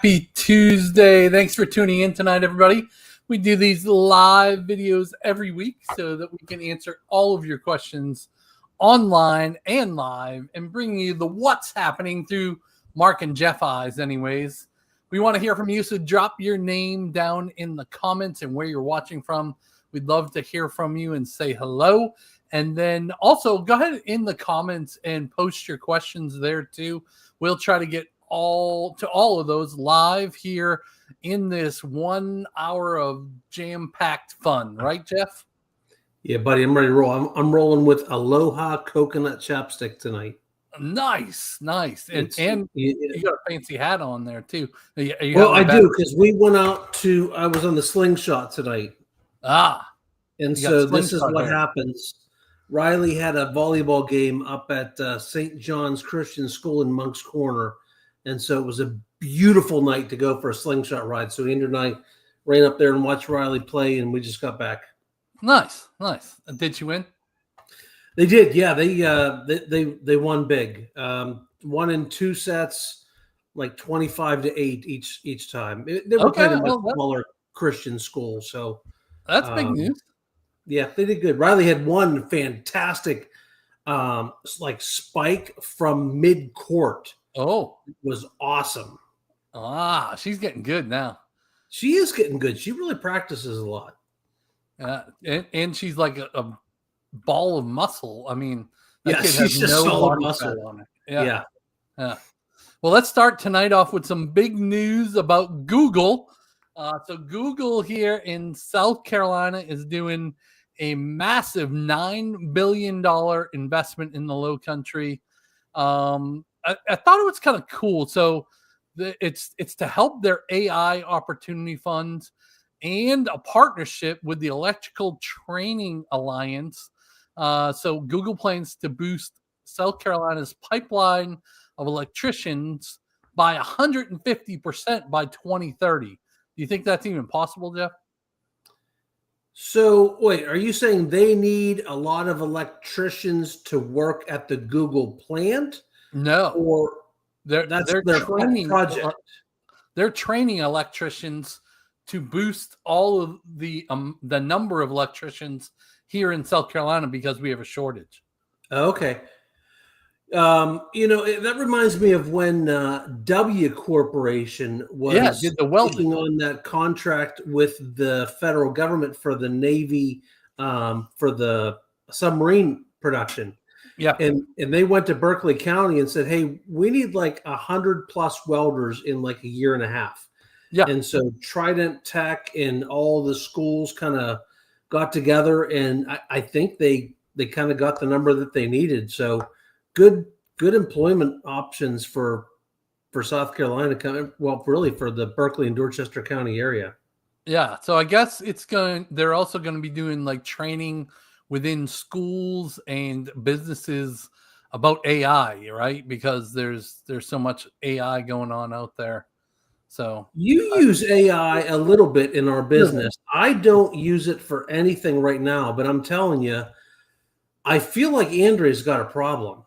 Happy Tuesday. Thanks for tuning in tonight, everybody. We do these live videos every week so that we can answer all of your questions online and live and bring you the what's happening through Mark and Jeff eyes anyways. We want to hear from you, so drop your name down in the comments and where you're watching from. We'd love to hear from you and say hello. And then also go ahead in the comments and post your questions there too. We'll try to get all of those live here in this 1 hour of jam-packed fun, right, Jeff? Yeah, buddy, I'm ready to roll. I'm rolling with Aloha coconut chapstick tonight. Nice. And you got a fancy hat on there too. I do, because we went out I was on the slingshot tonight. And so this is what happens. Riley had a volleyball game up at St. John's Christian School in Monk's Corner. And so it was a beautiful night to go for a slingshot ride. So Andrew and I ran up there and watched Riley play, and we just got back. Nice. Did you win? They did, yeah. They won big. Won in 2 sets, like 25-8 each time. They were playing a much smaller Christian school, so that's big news. Yeah, they did good. Riley had one fantastic spike from mid-court. Oh, it was awesome. She's getting good now. She is getting good. She really practices a lot. And she's like a ball of muscle. I mean, that kid has no solid muscle on it. Yeah. Well, let's start tonight off with some big news about Google. So Google here in South Carolina is doing a massive $9 billion investment in the Lowcountry. I thought it was kind of cool. So it's to help their AI opportunity funds and a partnership with the Electrical Training Alliance. So Google plans to boost South Carolina's pipeline of electricians by 150% by 2030. Do you think that's even possible, Jeff? So wait, are you saying they need a lot of electricians to work at the Google plant? No, or they're their training project. They're training electricians to boost all of the number of electricians here in South Carolina because we have a shortage. Okay. That reminds me of when W Corporation was did the welding on that contract with the federal government for the Navy for the submarine production. Yeah. And they went to Berkeley County and said, hey, we need like 100+ welders in like a year and a half. Yeah. And so Trident Tech and all the schools kind of got together, and I think they kind of got the number that they needed. So good employment options for South Carolina, really for the Berkeley and Dorchester County area. Yeah. So I guess they're also going to be doing like training within schools and businesses about AI, right? Because there's so much AI going on out there. So you use AI a little bit in our business. I don't use it for anything right now, but I'm telling you, I feel like Andrea's got a problem.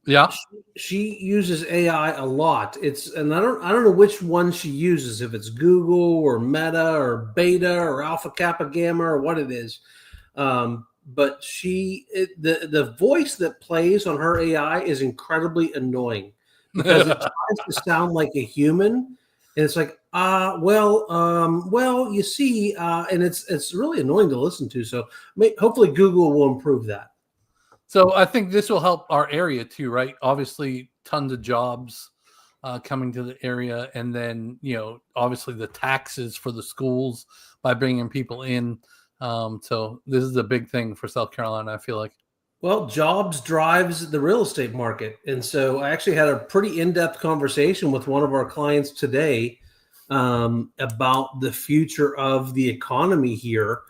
Yeah. She uses AI a lot. And I don't know which one she uses, if it's Google or Meta or Beta or Alpha Kappa Gamma or what it is. But the voice that plays on her AI is incredibly annoying because it tries to sound like a human, and it's like, you see, and it's really annoying to listen to. So hopefully Google will improve that. So I think this will help our area too, right? Obviously, tons of jobs coming to the area, and then obviously the taxes for the schools by bringing people in. So this is a big thing for South Carolina, I feel like. Well, jobs drives the real estate market. And so I actually had a pretty in-depth conversation with one of our clients today about the future of the economy here.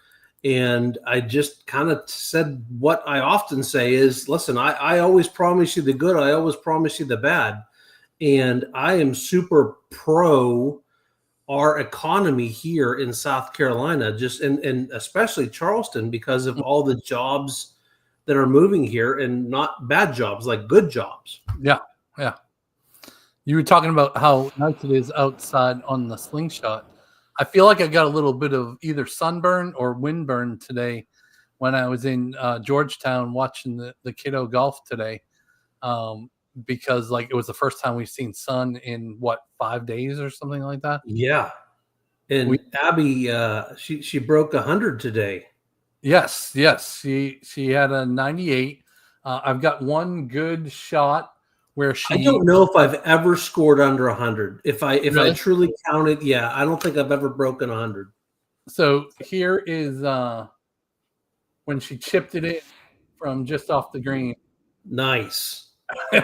And I just kind of said what I often say is, listen, I always promise you the good. I always promise you the bad. And I am super pro our economy here in South Carolina, and especially Charleston, because of all the jobs that are moving here, and not bad jobs, like good jobs. Yeah. You were talking about how nice it is outside on the slingshot. I feel like I got a little bit of either sunburn or windburn today when I was in Georgetown watching the kiddo golf today, because like it was the first time we've seen sun in 5 days or something like that. Yeah. And Abby, she broke 100 today. Yes. She had a 98. I've got one good shot where I don't know if I've ever scored under 100. If I Really? truly counted, yeah, I don't think I've ever broken 100. So here is when she chipped it in from just off the green. Nice. Do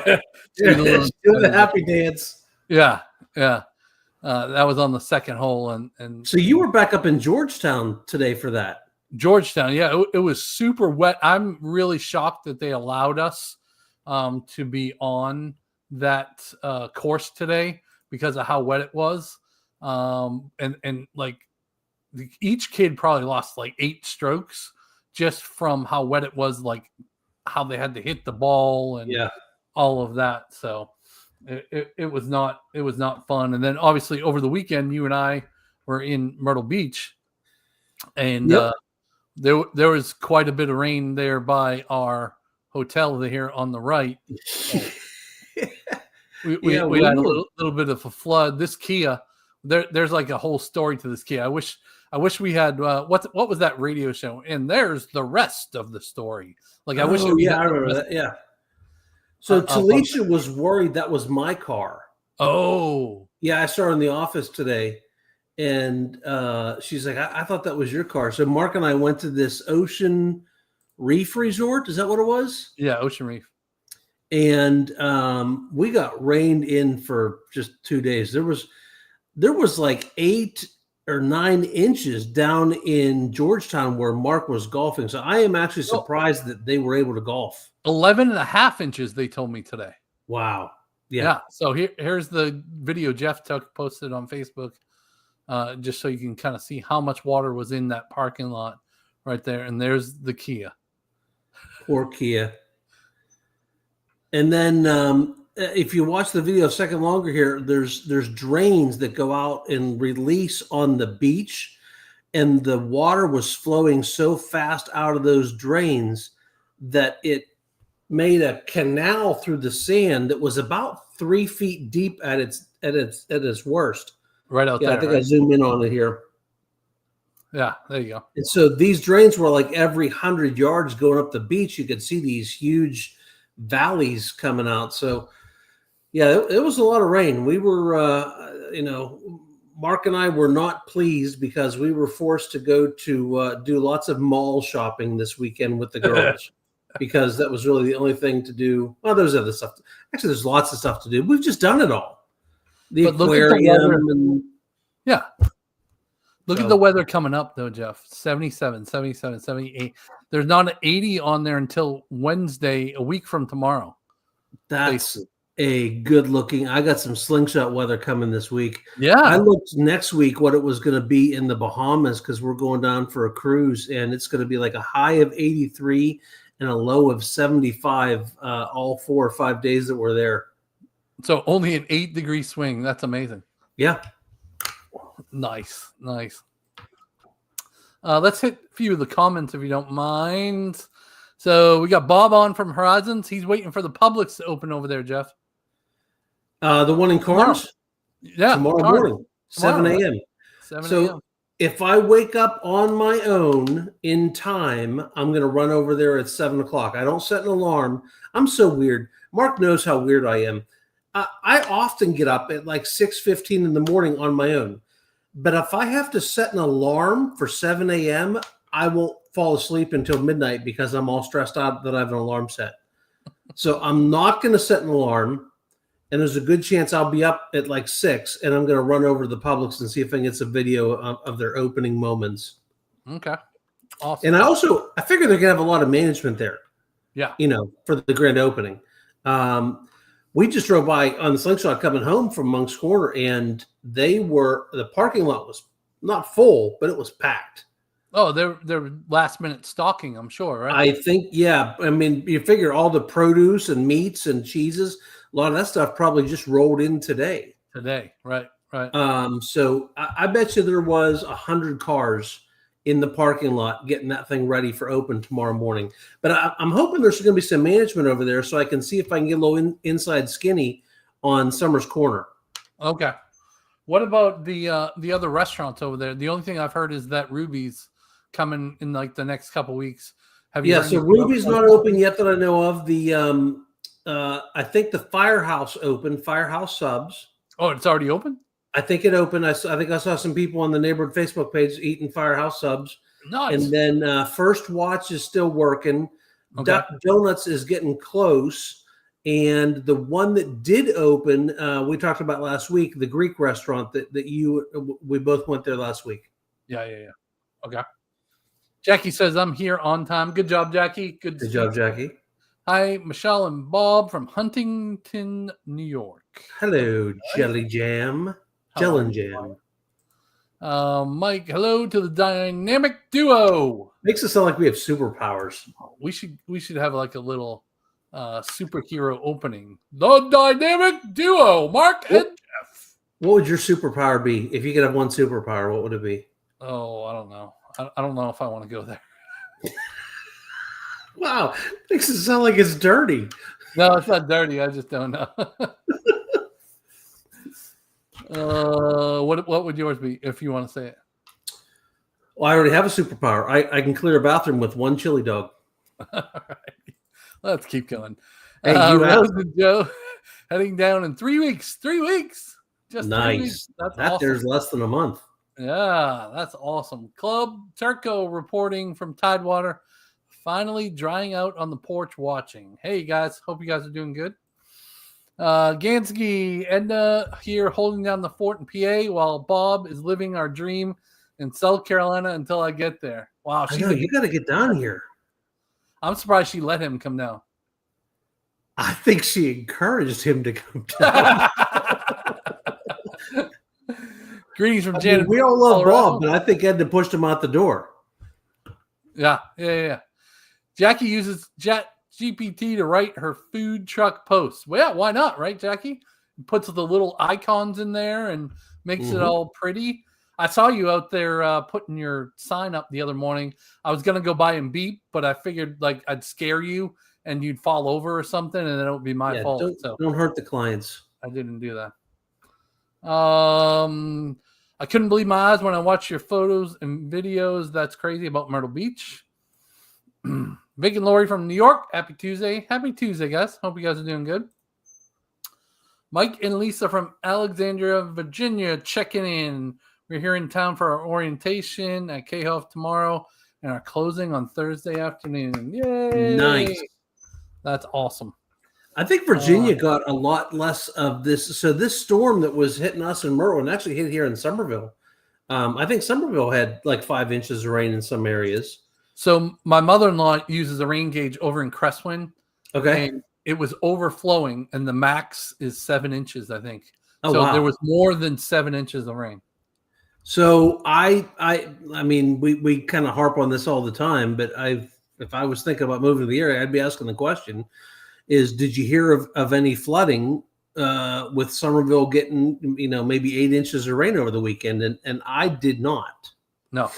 the happy dance. Yeah. That was on the second hole, and so you were back up in Georgetown today for that. Georgetown, yeah, it was super wet. I'm really shocked that they allowed us to be on that course today because of how wet it was. And like each kid probably lost like 8 strokes just from how wet it was, like how they had to hit the ball and all of that. So it was not fun. And then obviously over the weekend, you and I were in Myrtle Beach, and there was quite a bit of rain there by our hotel here on the right. We had a little bit of a flood. This Kia, there's like a whole story to this Kia. I wish we had what was that radio show? And there's the rest of the story. Like I wish. I remember that. Yeah. So Talisha was worried that was my car. Oh. Yeah, I saw her in the office today, and she's like, I thought that was your car. So Mark and I went to this Ocean Reef Resort. Is that what it was? Yeah, Ocean Reef. And we got rained in for just 2 days. There was like 8 or 9 inches down in Georgetown where Mark was golfing. So I am actually surprised that they were able to golf. 11.5 inches, they told me today. Wow. Yeah. So here's the video Jeff posted on Facebook, just so you can kind of see how much water was in that parking lot right there. And there's the Kia. Poor Kia. And then if you watch the video a second longer here, there's drains that go out and release on the beach, and the water was flowing so fast out of those drains that it made a canal through the sand that was about 3 feet deep at its worst. Right out there. I think I zoom in on it here. Yeah, there you go. And so these drains were like every 100 yards going up the beach. You could see these huge valleys coming out. So yeah, it was a lot of rain. We were, Mark and I were not pleased because we were forced to go to do lots of mall shopping this weekend with the girls because that was really the only thing to do. Well, there's other stuff. Actually, there's lots of stuff to do. We've just done it all. The aquarium. Look at the weather coming up, though, Jeff. 77, 77, 78. There's not an 80 on there until Wednesday, a week from tomorrow. That's a good looking. I got some slingshot weather coming this week. Yeah. I looked next week what it was going to be in the Bahamas because we're going down for a cruise, and it's going to be like a high of 83 and a low of 75 all 4 or 5 days that we're there. So only an 8-degree swing. That's amazing. Yeah. Nice. Let's hit a few of the comments if you don't mind. So we got Bob on from Horizons. He's waiting for the Publix to open over there, Jeff. The one in Carnes? Yeah. Tomorrow morning, 7 a.m. 7 a.m. So if I wake up on my own in time, I'm going to run over there at 7 o'clock. I don't set an alarm. I'm so weird. Mark knows how weird I am. I often get up at like 6:15 in the morning on my own. But if I have to set an alarm for 7 a.m., I won't fall asleep until midnight because I'm all stressed out that I have an alarm set. So I'm not going to set an alarm. And there's a good chance I'll be up at like 6, and I'm going to run over to the Publix and see if I can get some video of their opening moments. Okay. Awesome. And I figure they're going to have a lot of management there. Yeah. For the grand opening. We just drove by on the slingshot coming home from Monk's Corner, and the parking lot was not full, but it was packed. Oh, they're last minute stocking, I'm sure, right? I think, yeah. I mean, you figure all the produce and meats and cheeses, a lot of that stuff probably just rolled in today. Today, right. So I bet you there was 100 cars in the parking lot getting that thing ready for open tomorrow morning. But I'm hoping there's going to be some management over there so I can see if I can get a little inside skinny on Summers Corner. Okay. What about the other restaurants over there? The only thing I've heard is that Ruby's coming in like the next couple weeks. So Ruby's not open yet that I know of. The I think the Firehouse opened, Firehouse Subs. Oh, it's already open? I think it opened. I think I saw some people on the neighborhood Facebook page eating Firehouse Subs. Nice. And then First Watch is still working. Okay. Duck Donuts is getting close. And the one that did open, we talked about last week, the Greek restaurant that we both went there last week. Yeah. Okay. Jackie says, I'm here on time. Good job, Jackie. Good job, Jackie. Hi, Michelle and Bob from Huntington, New York. Hello, Jelly Jam. Jellin Jam. Mike, hello to the dynamic duo. Makes it sound like we have superpowers. We should have like a little superhero opening. The dynamic duo, Mark and Jeff. What would your superpower be? If you could have one superpower, what would it be? Oh, I don't know. I don't know if I want to go there. Wow, makes it sound like it's dirty. No, it's not dirty. I just don't know. What would yours be if you want to say it? Well, I already have a superpower. I can clear a bathroom with one chili dog. All right. Let's keep going. Hey, Rose and Joe heading down in 3 weeks. 3 weeks. Just nice. 3 weeks. That's awesome. There's less than a month. Yeah, that's awesome. Club Turco reporting from Tidewater. Finally drying out on the porch watching. Hey, guys. Hope you guys are doing good. Gansky, Edna here holding down the fort in PA while Bob is living our dream in South Carolina until I get there. Wow. I know, you got to get down here. I'm surprised she let him come down. I think she encouraged him to come down. Greetings from Janet. We all love Bob, but I think Edna pushed him out the door. Yeah. Jackie uses ChatGPT to write her food truck posts. Well, yeah, why not, right, Jackie? Puts the little icons in there and makes it all pretty. I saw you out there putting your sign up the other morning. I was going to go by and beep, but I figured like I'd scare you and you'd fall over or something, and then it would be my fault. Don't hurt the clients. I didn't do that. I couldn't believe my eyes when I watched your photos and videos. That's crazy about Myrtle Beach. Vic and Lori from New York. Happy Tuesday. Happy Tuesday, guys. Hope you guys are doing good. Mike and Lisa from Alexandria, Virginia, checking in. We're here in town for our orientation at K-Hoff tomorrow and our closing on Thursday afternoon. Yay! Nice. That's awesome. I think Virginia got a lot less of this. So this storm that was hitting us in Myrtle and actually hit here in Summerville. I think Summerville had like 5 inches of rain in some areas. So my mother-in-law uses a rain gauge over in Crestwyn. Okay. And it was overflowing, and the max is 7 inches, I think. Oh, so wow. There was more than 7 inches of rain. So I mean, we kind of harp on this all the time, but if I was thinking about moving to the area, I'd be asking the question did you hear of any flooding with Summerville getting, maybe 8 inches of rain over the weekend? And I did not. No.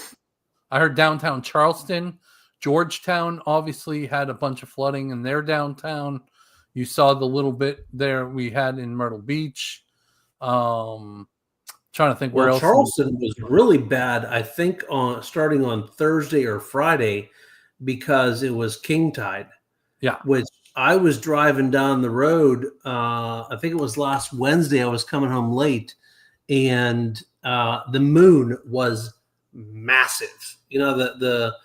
I heard downtown Charleston, Georgetown obviously had a bunch of flooding in their downtown. You saw the little bit there we had in Myrtle Beach. Trying to think where else. Charleston was really bad, I think, starting on Thursday or Friday because it was king tide. Yeah. Which I was driving down the road. I think it was last Wednesday. I was coming home late, and the moon was massive. The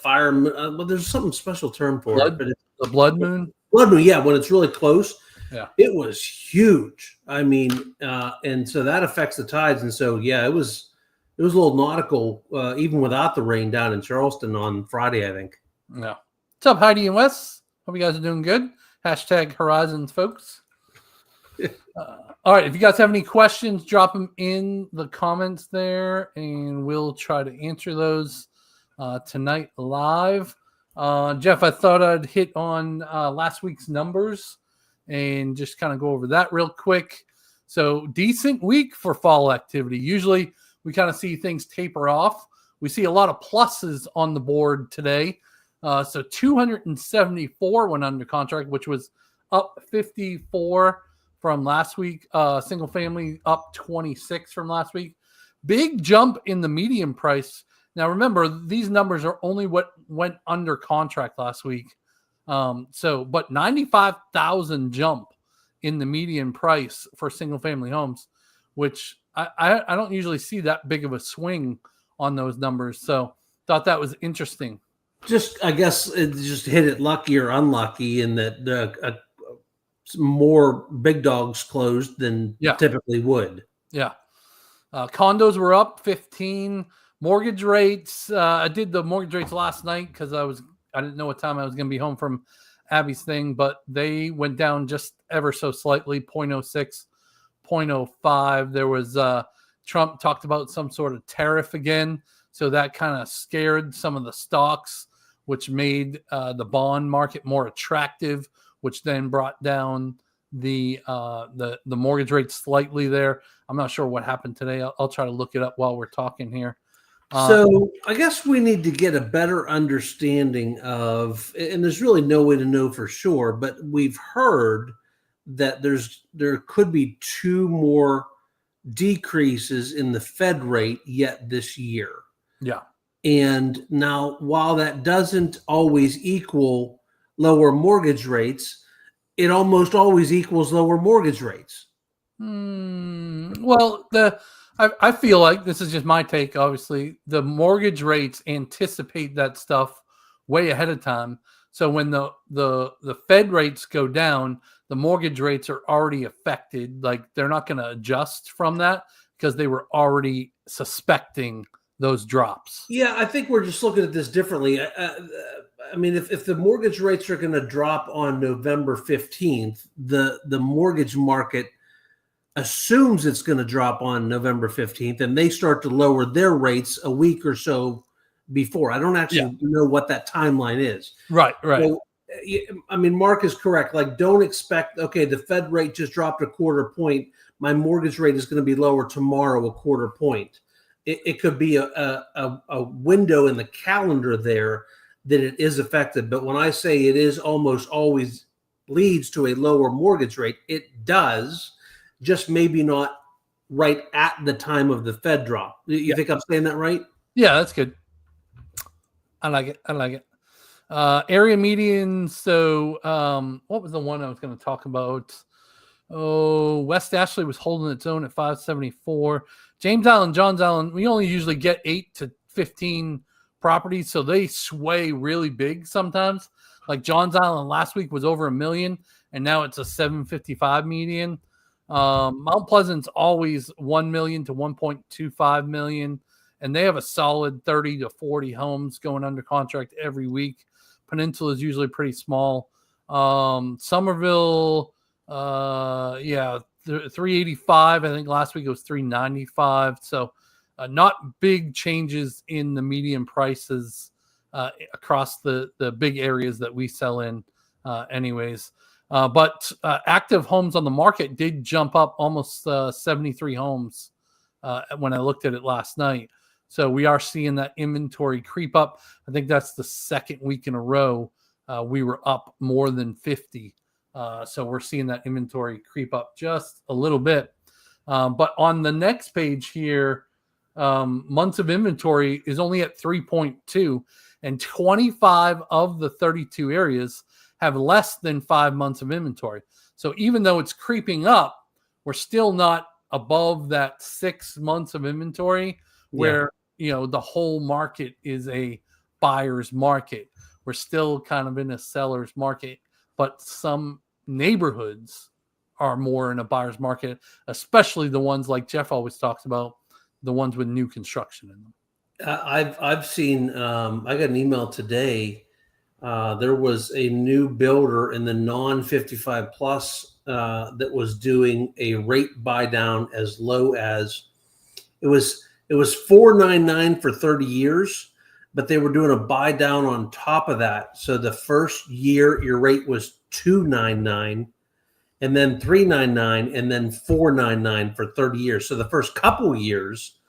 fire. Well, there's some special term for it, but the blood moon. Blood moon, yeah, when it's really close. Yeah, it was huge. I mean, and so that affects the tides, and so yeah, it was a little nautical, even without the rain down in Charleston on Friday, I think. Yeah. What's up, Heidi and Wes? Hope you guys are doing good. Hashtag Horizons, folks. All right, if you guys have any questions, drop them in the comments there, and we'll try to answer those tonight live. Jeff, I thought I'd hit on last week's numbers. and just kind of go over that real quick. So decent week for fall activity. Usually we kind of see things taper off. We see a lot of pluses on the board today. So 274 went under contract, which was up 54 from last week. Single family up 26 from last week. Big jump in the median price. Now remember, these numbers are only what went under contract last week. But 95,000 jump in the median price for single family homes, which I don't usually see that big of a swing on those numbers. So thought that was interesting. Just, I guess it just hit it lucky or unlucky in that more big dogs closed than typically would. Yeah. Condos were up 15. Mortgage rates. I did the mortgage rates last night because I didn't know what time I was going to be home from Abby's thing, but they went down just ever so slightly, 0.06, 0.05. There was Trump talked about some sort of tariff again. So that kind of scared some of the stocks, which made the bond market more attractive, which then brought down the mortgage rate slightly there. I'm not sure what happened today. I'll try to look it up while we're talking here. So I guess we need to get a better understanding of, and there's really no way to know for sure, but we've heard that there could be 2 more decreases in the Fed rate yet this year. Yeah. And now, while that doesn't always equal lower mortgage rates, it almost always equals lower mortgage rates. Well, I feel like, this is just my take, obviously, the mortgage rates anticipate that stuff way ahead of time. So when the Fed rates go down, the mortgage rates are already affected. Like, they're not going to adjust from that because they were already suspecting those drops. Yeah, I think we're just looking at this differently. I mean, if the mortgage rates are going to drop on November 15th, the mortgage market assumes it's going to drop on November 15th, and they start to lower their rates a week or so before. I don't actually know what that timeline is. Right. So, I mean, Mark is correct. Like, don't expect, okay, the Fed rate just dropped a quarter point. My mortgage rate is going to be lower tomorrow, a quarter point. It could be a window in the calendar there that it is affected. But when I say it is almost always leads to a lower mortgage rate, it does, just maybe not right at the time of the Fed drop. You think I'm saying that right? Yeah, that's good. I like it. Area median. So what was the one I was going to talk about? Oh, West Ashley was holding its own at 574. James Island, Johns Island, we only usually get 8 to 15 properties, so they sway really big sometimes. Like Johns Island last week was over 1 million, and now it's a 755 median. Mount Pleasant's always 1 million to 1.25 million, and they have a solid 30 to 40 homes going under contract every week. Peninsula is usually pretty small. Summerville, 385. I think last week it was 395. So not big changes in the median prices across the big areas that we sell in anyways. But active homes on the market did jump up almost 73 homes when I looked at it last night. So we are seeing that inventory creep up. I think that's the second week in a row we were up more than 50. So we're seeing that inventory creep up just a little bit. But on the next page here, months of inventory is only at 3.2, and 25 of the 32 areas have less than 5 months of inventory. So even though it's creeping up, we're still not above that 6 months of inventory where, the whole market is a buyer's market. We're still kind of in a seller's market, but some neighborhoods are more in a buyer's market, especially the ones like Jeff always talks about, the ones with new construction in them. I've seen, I got an email today. There was a new builder in the non-55 plus that was doing a rate buy down as low as it was $499 for 30 years, but they were doing a buy down on top of that. So the first year your rate was $299, and then 3.99, and then 4.99 for 30 years. So the first couple of years,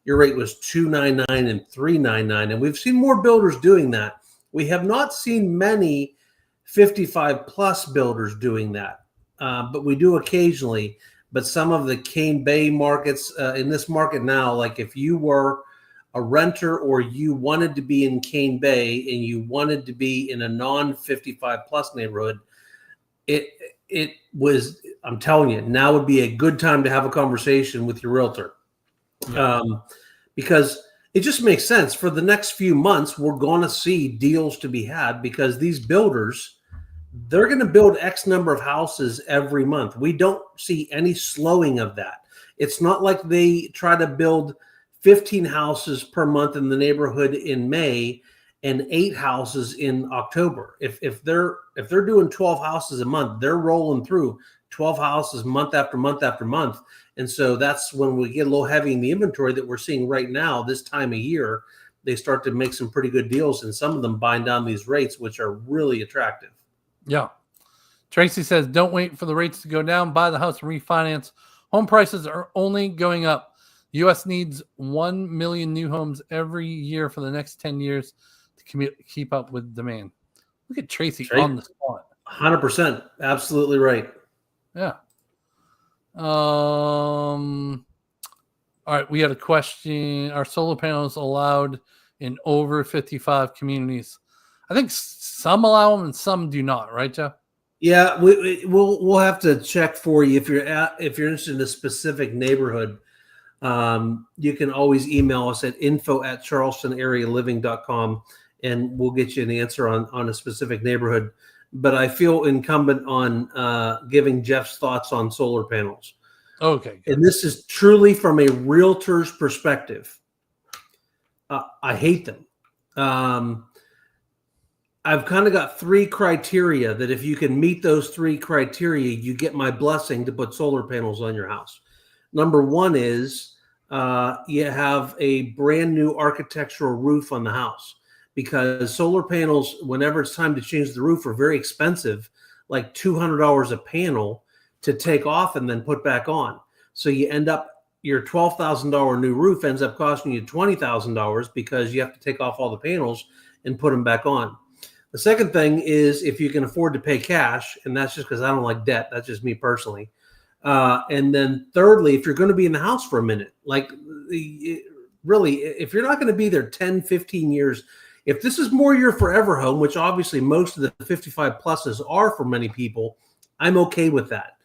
your rate was 2.99 and 3.99, and we've seen more builders doing that. We have not seen many 55 plus builders doing that, but we do occasionally. But some of the Cane Bay markets in this market now, like if you were a renter or you wanted to be in Cane Bay and you wanted to be in a non 55 plus neighborhood, it was, I'm telling you, now would be a good time to have a conversation with your realtor. Yeah. Because it just makes sense. For the next few months, we're going to see deals to be had because these builders, they're going to build X number of houses every month. We don't see any slowing of that. It's not like they try to build 15 houses per month in the neighborhood in May and 8 houses in October. If they're doing 12 houses a month, they're rolling through 12 houses month after month after month. And so that's when we get a little heavy in the inventory that we're seeing right now. This time of year, they start to make some pretty good deals, and some of them bind down these rates, which are really attractive. Yeah. Tracy says, don't wait for the rates to go down. Buy the house and refinance. Home prices are only going up. The U.S. needs 1 million new homes every year for the next 10 years to keep up with demand. Look at Tracy on the spot. 100%. Absolutely right. Yeah. All right. We had a question. Are solar panels allowed in over 55 communities? I think some allow them and some do not, right, Jeff? Yeah, we'll have to check for you if you're interested in a specific neighborhood. You can always email us at info@charlestonarealiving.com, and we'll get you an answer on a specific neighborhood. But I feel incumbent on giving Jeff's thoughts on solar panels. Okay, good. And this is truly from a realtor's perspective. I hate them. I've kind of got 3 criteria that if you can meet those 3 criteria, you get my blessing to put solar panels on your house. Number 1 is you have a brand new architectural roof on the house, because solar panels, whenever it's time to change the roof, are very expensive, like $200 a panel to take off and then put back on. So you end up, your $12,000 new roof ends up costing you $20,000 because you have to take off all the panels and put them back on. The second thing is if you can afford to pay cash, and that's just because I don't like debt. That's just me personally. And then thirdly, if you're going to be in the house for a minute, like really, if you're not going to be there 10, 15 years, if this is more your forever home, which obviously most of the 55 pluses are for many people, I'm okay with that.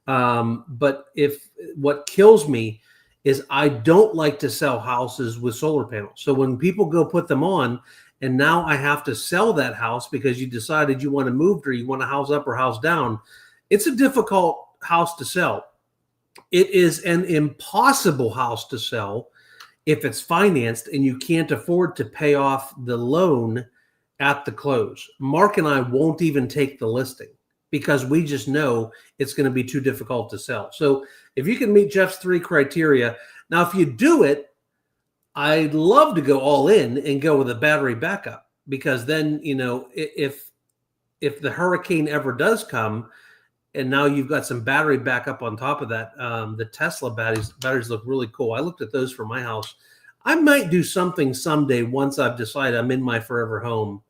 But if what kills me is I don't like to sell houses with solar panels. So when people go put them on, and now I have to sell that house because you decided you want to move or you want a house up or house down, it's a difficult house to sell. It is an impossible house to sell if it's financed and you can't afford to pay off the loan at the close. Mark and I won't even take the listing because we just know it's going to be too difficult to sell. So if you can meet Jeff's 3 criteria, now if you do it, I'd love to go all in and go with a battery backup, because then, you know, if the hurricane ever does come and now you've got some battery backup on top of that, the Tesla batteries look really cool. I looked at those for my house. I might do something someday once I've decided I'm in my forever home,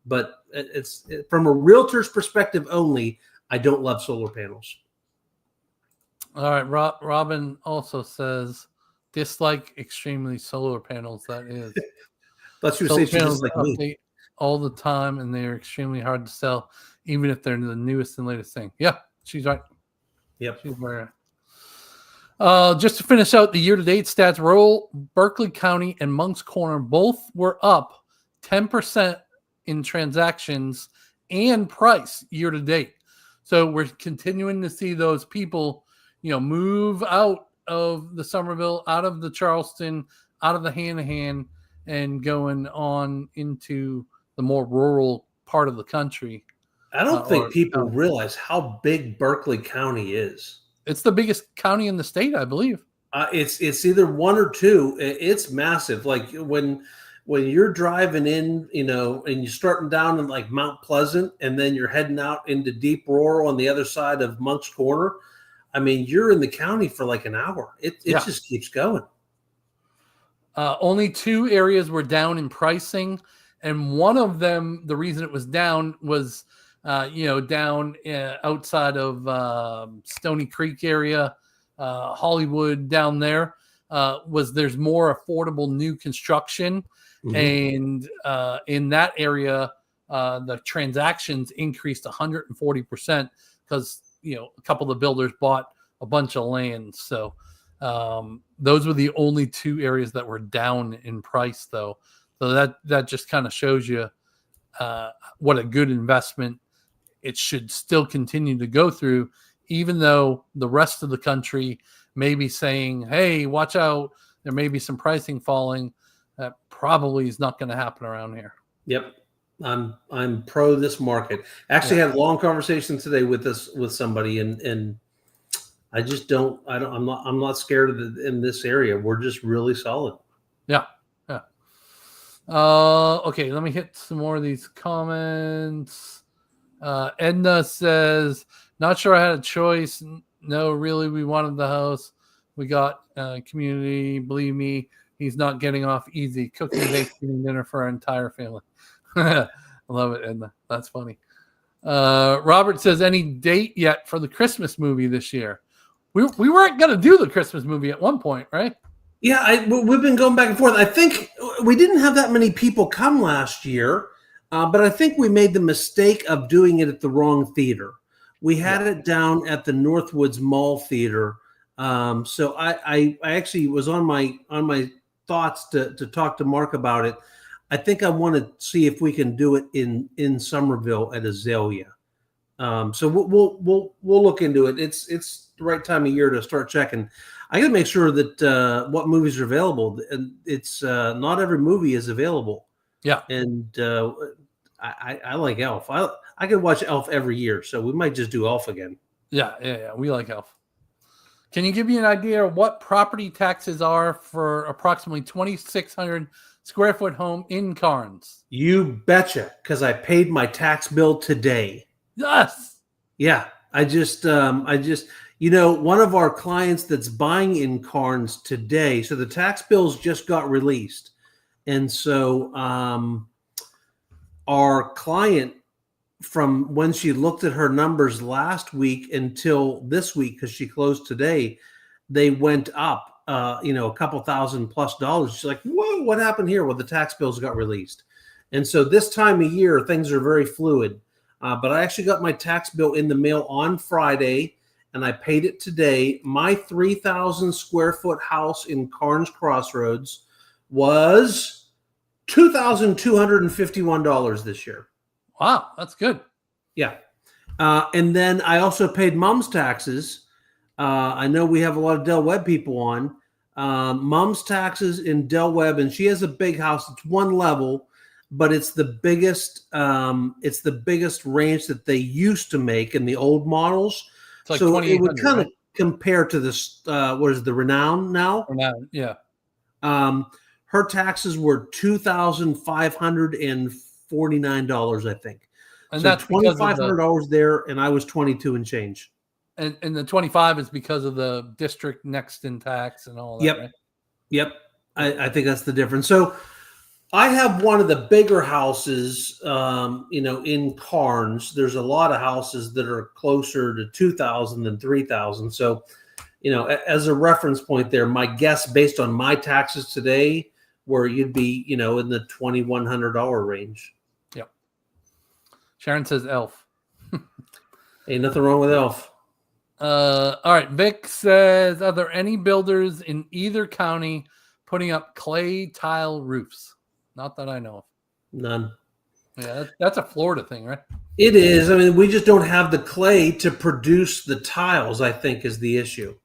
but it's from a realtor's perspective only. I don't love solar panels. All right. Robin also says, dislike extremely solar panels. That is. Thought you would say she just like me. All the time, and they're extremely hard to sell, even if they're the newest and latest thing. Yeah, she's right. Yep. She's right. Just to finish out the year-to-date stats, rural Berkeley County and Moncks Corner both were up 10% in transactions and price year-to-date. So we're continuing to see those people, you know, move out of the Summerville, out of the Charleston, out of the Hanahan, and going on into the more rural part of the country. I don't think people realize how big Berkeley County is. It's the biggest county in the state, I believe. It's either 1 or 2. It's massive. Like when when you're driving in, and you're starting down in like Mount Pleasant, and then you're heading out into deep rural on the other side of Monk's Corner. I mean, you're in the county for like an hour. It just keeps going. Only 2 areas were down in pricing, and one of them, the reason it was down was, down outside of Stony Creek area, Hollywood down there, was there's more affordable new construction, and in that area, the transactions increased 140% because a couple of the builders bought a bunch of land. So those were the only 2 areas that were down in price, though. So that just kind of shows you what a good investment it should still continue to go through, even though the rest of the country may be saying, hey, watch out, there may be some pricing falling. That probably is not going to happen around here. Yep. I'm pro this market. Actually had a long conversation today with somebody, and I'm not scared of in this area. We're just really solid. Yeah. Okay, let me hit some more of these comments. Edna says, not sure I had a choice. No, really, we wanted the house. We got community. Believe me, he's not getting off easy. Cooking, baking, dinner for our entire family. I love it, Edna. That's funny. Robert says, any date yet for the Christmas movie this year? We weren't going to do the Christmas movie at one point, right? Yeah, we've been going back and forth. I think we didn't have that many people come last year, but I think we made the mistake of doing it at the wrong theater. We had it down at the Northwoods Mall Theater. So I actually was on my thoughts to talk to Mark about it. I think I want to see if we can do it in Summerville at Azalea. So we'll look into it. It's the right time of year to start checking. I got to make sure that what movies are available, and it's not every movie is available. Yeah, and I like Elf. I could watch Elf every year, so we might just do Elf again. Yeah. We like Elf. Can you give me an idea of what property taxes are for approximately 2,600 square foot home in Carnes? You betcha, because I paid my tax bill today. Yes. Yeah, I just one of our clients that's buying in Carnes today. So the tax bills just got released, and so our client, from when she looked at her numbers last week until this week, because she closed today, they went up, a couple $1,000+ She's like, whoa, what happened here? Well, the tax bills got released. And so this time of year, things are very fluid. But I actually got my tax bill in the mail on Friday, and I paid it today. My 3,000 square foot house in Carnes Crossroads was $2,251 this year. Wow, that's good. Yeah. And then I also paid mom's taxes. I know we have a lot of Del Webb people on. Mom's taxes in Del Webb, and she has a big house. It's one level, but it's the biggest. It's the biggest range that they used to make in the old models. It's like so it would kind of right? compare to this. What is the Renown now? Renown, yeah. Her taxes were $2,549, I think. And so that's $2,500 there, and I was 22 and change. And the 25 is because of the district next in tax and all that. Yep. Right? Yep. I think that's the difference. So I have one of the bigger houses, in Carnes. There's a lot of houses that are closer to 2,000 than 3,000. So, as a reference point there, my guess based on my taxes today, where you'd be, in the $2,100 range. Yep. Sharon says Elf. Ain't nothing wrong with Elf. All right. Vic says, are there any builders in either county putting up clay tile roofs? Not that I know of. None. Yeah, that's a Florida thing, right? It is. I mean, we just don't have the clay to produce the tiles, I think, is the issue.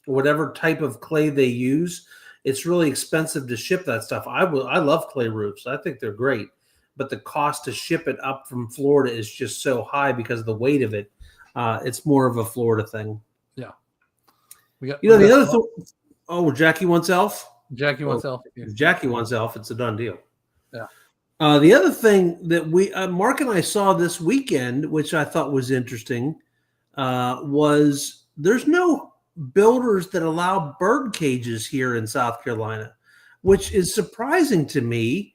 Whatever type of clay they use, it's really expensive to ship that stuff. I love clay roofs. I think they're great. But the cost to ship it up from Florida is just so high because of the weight of it. It's more of a Florida thing. Yeah. The other thing. Oh, Jackie wants Elf? Jackie wants Elf. Yeah. If Jackie wants Elf, it's a done deal. Yeah. The other thing that Mark and I saw this weekend, which I thought was interesting, was there's no builders that allow bird cages here in South Carolina, which is surprising to me,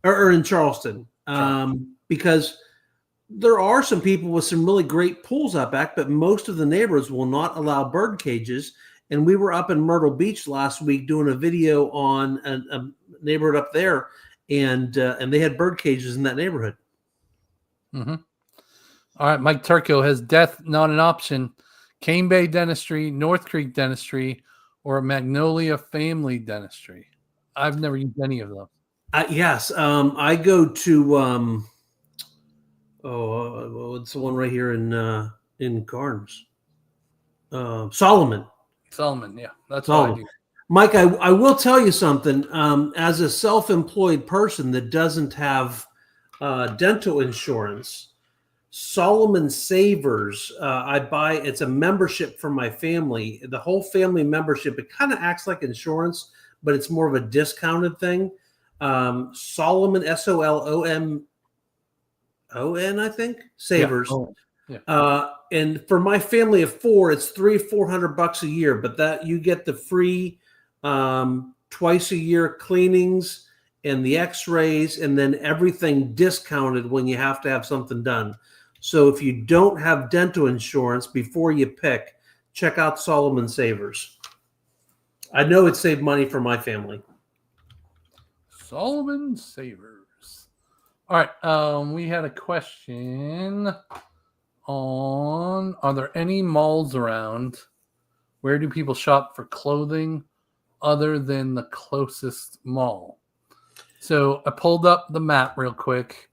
or in Charleston, because there are some people with some really great pools out back, but most of the neighborhoods will not allow bird cages. And we were up in Myrtle Beach last week doing a video on a neighborhood up there, and they had bird cages in that neighborhood. Mm-hmm. All right, Mike Turco has death not an option. Cane Bay Dentistry, North Creek Dentistry, or Magnolia Family Dentistry. I've never used any of them. Yes, I go to what's the one right here in Carnes? Solomon. Solomon, yeah, that's Solomon. what I do. Mike, I will tell you something. As a self-employed person that doesn't have dental insurance, Solomon Savers, I buy. It's a membership for my family. The whole family membership. It kind of acts like insurance, but it's more of a discounted thing. Solomon, SOLOMON, I think, Savers. Yeah. Oh, yeah. And for my family of four, it's $400 a year. But that you get the free twice a year cleanings and the X-rays, and then everything discounted when you have to have something done. So if you don't have dental insurance, before you pick, check out Solomon Savers. I know it saved money for my family. Solomon Savers. All right. We had a question on, are there any malls around? Where do people shop for clothing other than the closest mall? So I pulled up the map real quick.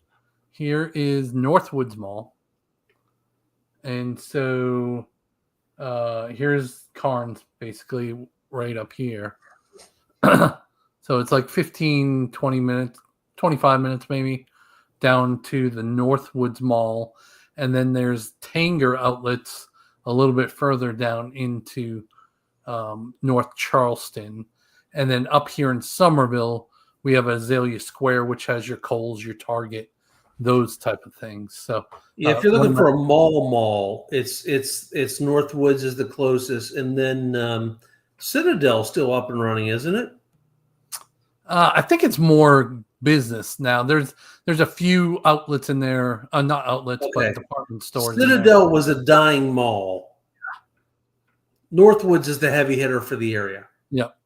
Here is Northwoods Mall. And so here's Carnes, basically right up here. So it's like 15, 20 minutes, 25 minutes maybe, down to the Northwoods Mall. And then there's Tanger outlets a little bit further down into North Charleston. And then up here in Summerville, we have Azalea Square, which has your Kohl's, your Target, those type of things. So yeah, if you're looking for a mall, it's Northwoods is the closest, and then Citadel's still up and running, isn't it? I think it's more business now. There's a few outlets in there, not outlets, but department stores. Citadel was a dying mall. Northwoods is the heavy hitter for the area. Yep.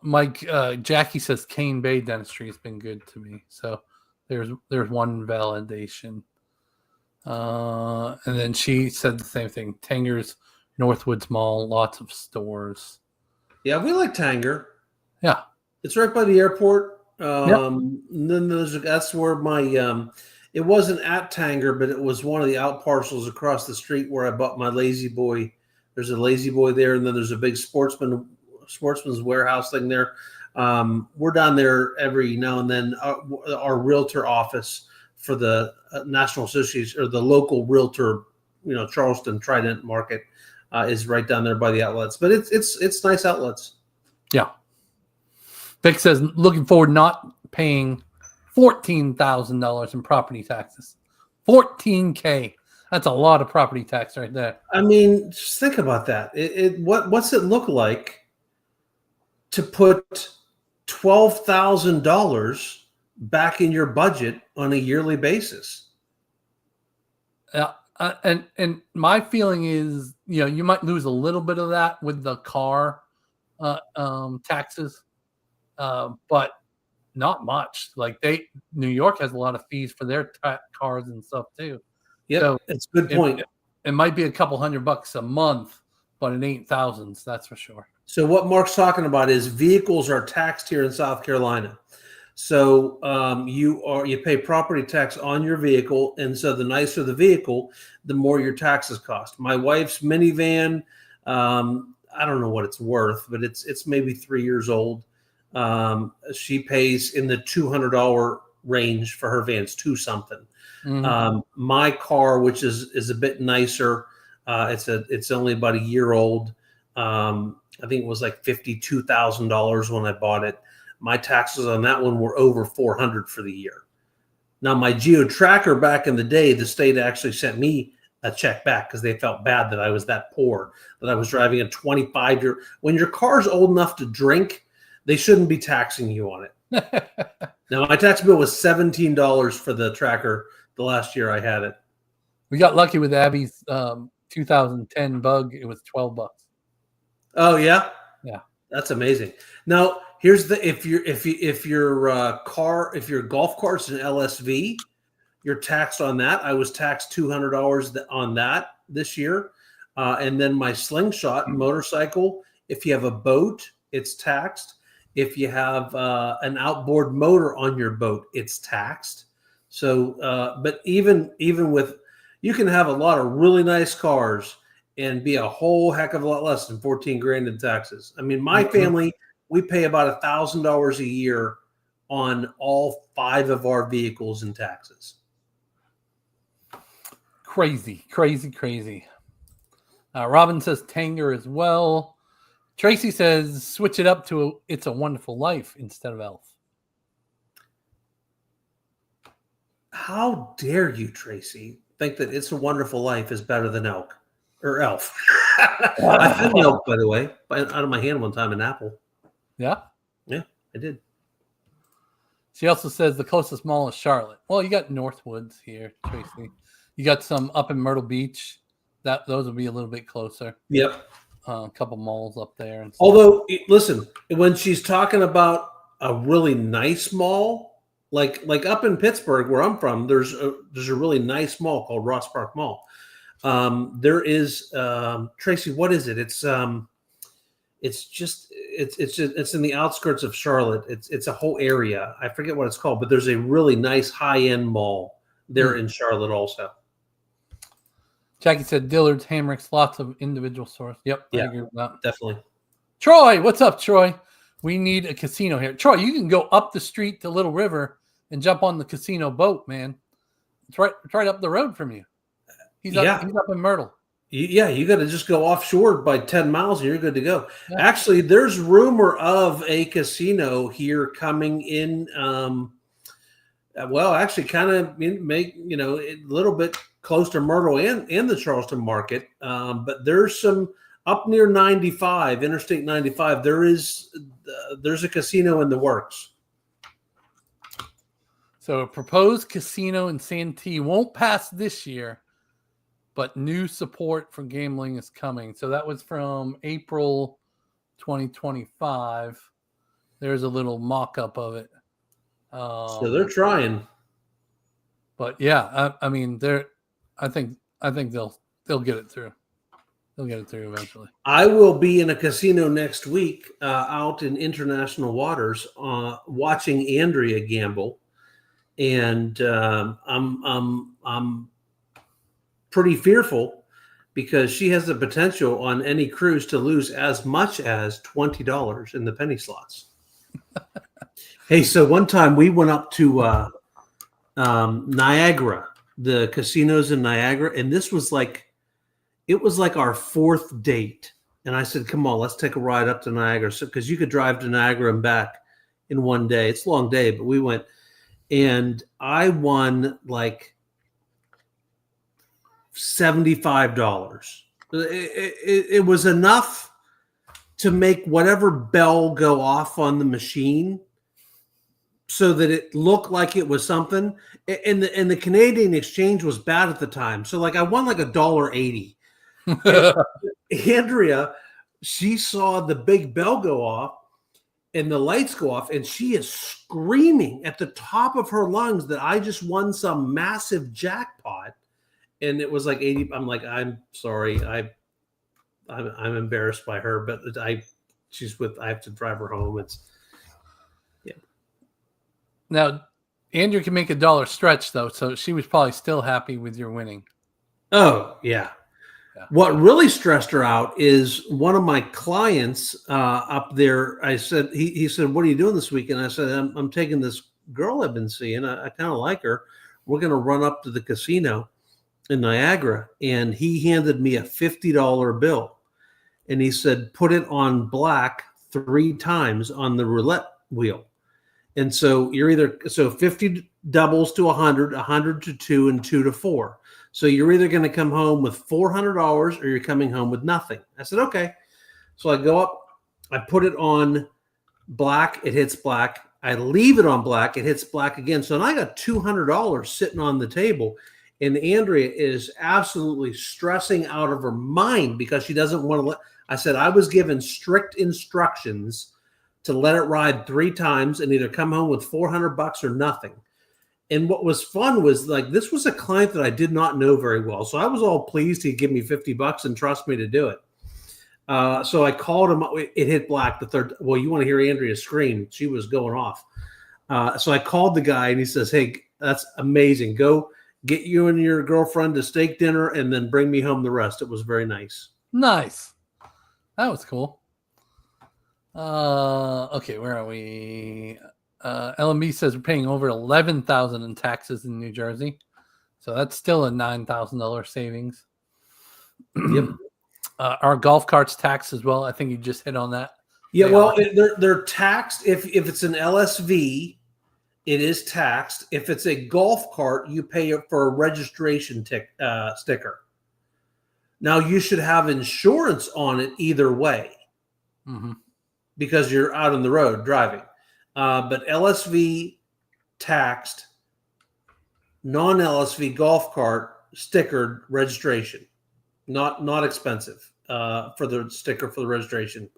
Mike, Jackie says Cane Bay Dentistry has been good to me. So there's one validation. And then she said the same thing. Tanger's Northwoods Mall, lots of stores. Yeah, we like Tanger. Yeah. It's right by the airport. And then that's where my it wasn't at Tanger, but it was one of the out parcels across the street where I bought my Lazy Boy. There's a Lazy Boy there, and then there's a big Sportsman's Warehouse thing there. We're down there every now and then. Our realtor office for the National Association, or the local realtor, Charleston Trident Market, is right down there by the outlets. But it's nice outlets. Yeah. Vic says, looking forward not paying $14,000 in property taxes. $14K. That's a lot of property tax right there. I mean, just think about that. What's it look like to put $12,000 back in your budget on a yearly basis? And my feeling is, you might lose a little bit of that with the car taxes, but not much. Like New York has a lot of fees for their cars and stuff too. Yeah, so it's a good point. It might be a couple $100 a month, but it ain't thousands, that's for sure. So what Mark's talking about is vehicles are taxed here in South Carolina. So you pay property tax on your vehicle, and so the nicer the vehicle, the more your taxes cost. My wife's minivan, I don't know what it's worth, but it's maybe 3 years old. She pays in the $200 range for her van. It's $2-something. Mm-hmm. My car, which is a bit nicer, it's only about a year old. I think it was like $52,000 when I bought it. my taxes on that one were over $400 for the year. Now, my Geo Tracker back in the day, the state actually sent me a check back because they felt bad that I was that poor, that I was driving a 25-year. When your car's old enough to drink, they shouldn't be taxing you on it. Now, my tax bill was $17 for the Tracker the last year I had it. We got lucky with Abby's 2010 Bug. It was $12. Oh yeah, yeah, that's amazing. Now, here's the if your golf cart's an LSV, you're taxed on that. I was taxed $200 on that this year, and then my Slingshot motorcycle. If you have a boat, it's taxed. If you have an outboard motor on your boat, it's taxed. So, but even with, you can have a lot of really nice cars and be a whole heck of a lot less than 14 grand in taxes. I mean, my family, we pay about $1,000 a year on all 5 of our vehicles in taxes. Crazy. Robin says Tanger as well. Tracy says switch it up to It's a Wonderful Life instead of Elf. How dare you, Tracy, think that It's a Wonderful Life is better than Elf. I had an elk, by the way, out of my hand one time in Apple. Yeah? Yeah, I did. She also says the closest mall is Charlotte. Well, you got Northwoods here, Tracy. You got some up in Myrtle Beach. Those will be a little bit closer. Yep. A couple malls up there. And although, listen, when she's talking about a really nice mall, like up in Pittsburgh, where I'm from, there's a really nice mall called Ross Park Mall. There is Tracy. What is it? It's in the outskirts of Charlotte. It's a whole area. I forget what it's called, but there's a really nice high-end mall there in Charlotte also. Jackie said Dillard's, Hammocks, lots of individual stores. Yep, yeah, I agree with that. Definitely. Troy, what's up, Troy? We need a casino here. Troy, you can go up the street to Little River and jump on the casino boat, man. It's right up the road from you. He's up in Myrtle. Yeah, you got to just go offshore by 10 miles and you're good to go. Yeah. Actually, there's rumor of a casino here coming in. Actually, kind of make a little bit close to Myrtle and the Charleston market. But there's some up near 95, Interstate 95. There's a casino in the works. So a proposed casino in Santee won't pass this year, but new support for gambling is coming. So that was from April 2025. There's a little mock-up of it. So they're trying. But yeah, I mean, I think they'll get it through. They'll get it through eventually. I will be in a casino next week out in international waters watching Andrea gamble. And I'm pretty fearful because she has the potential on any cruise to lose as much as $20 in the penny slots. Hey, so one time we went up to Niagara, the casinos in Niagara, and it was like our 4th date. And I said, come on, let's take a ride up to Niagara. So, because you could drive to Niagara and back in one day. It's a long day, but we went. And I won like $75. It was enough to make whatever bell go off on the machine so that it looked like it was something. And the Canadian exchange was bad at the time. So like I won like $1.80. Andrea, she saw the big bell go off and the lights go off, and she is screaming at the top of her lungs that I just won some massive jackpot. And it was like 80. I'm like, I'm sorry. I'm embarrassed by her, but I have to drive her home. Yeah. Now, Andrew can make $1 stretch though. So she was probably still happy with your winning. Oh yeah. What really stressed her out is one of my clients up there. I said, he said, what are you doing this weekend? I said, I'm taking this girl I've been seeing. I kind of like her. We're going to run up to the casino in Niagara. And he handed me a $50 bill. And he said, put it on black 3 times on the roulette wheel. And so you're either 50 doubles to 100, 100 to 2, and 2 to 4. So you're either going to come home with $400 or you're coming home with nothing. I said, okay. So I go up, I put it on black, it hits black. I leave it on black, it hits black again. So now I got $200 sitting on the table. And Andrea is absolutely stressing out of her mind because she doesn't want to let. I said, I was given strict instructions to let it ride 3 times and either come home with $400 or nothing. And what was fun was, like, this was a client that I did not know very well. So I was all pleased he'd give me $50 and trust me to do it. So I called him. It hit black the third. Well, you want to hear Andrea scream. She was going off. So I called the guy and he says, hey, that's amazing. Go get you and your girlfriend a steak dinner and then bring me home the rest. It was very nice. Nice. That was cool. Okay, where are we? LMB says we're paying over $11,000 in taxes in New Jersey. So that's still a $9,000 savings. Yep. Our golf carts taxed as well. I think you just hit on that. Yeah, well, they're taxed. If it's an LSV, it is taxed. If it's a golf cart, you pay it for a registration sticker. Now, you should have insurance on it either way, because you're out on the road driving. But LSV taxed, non-LSV golf cart stickered registration, not expensive for the sticker for the registration.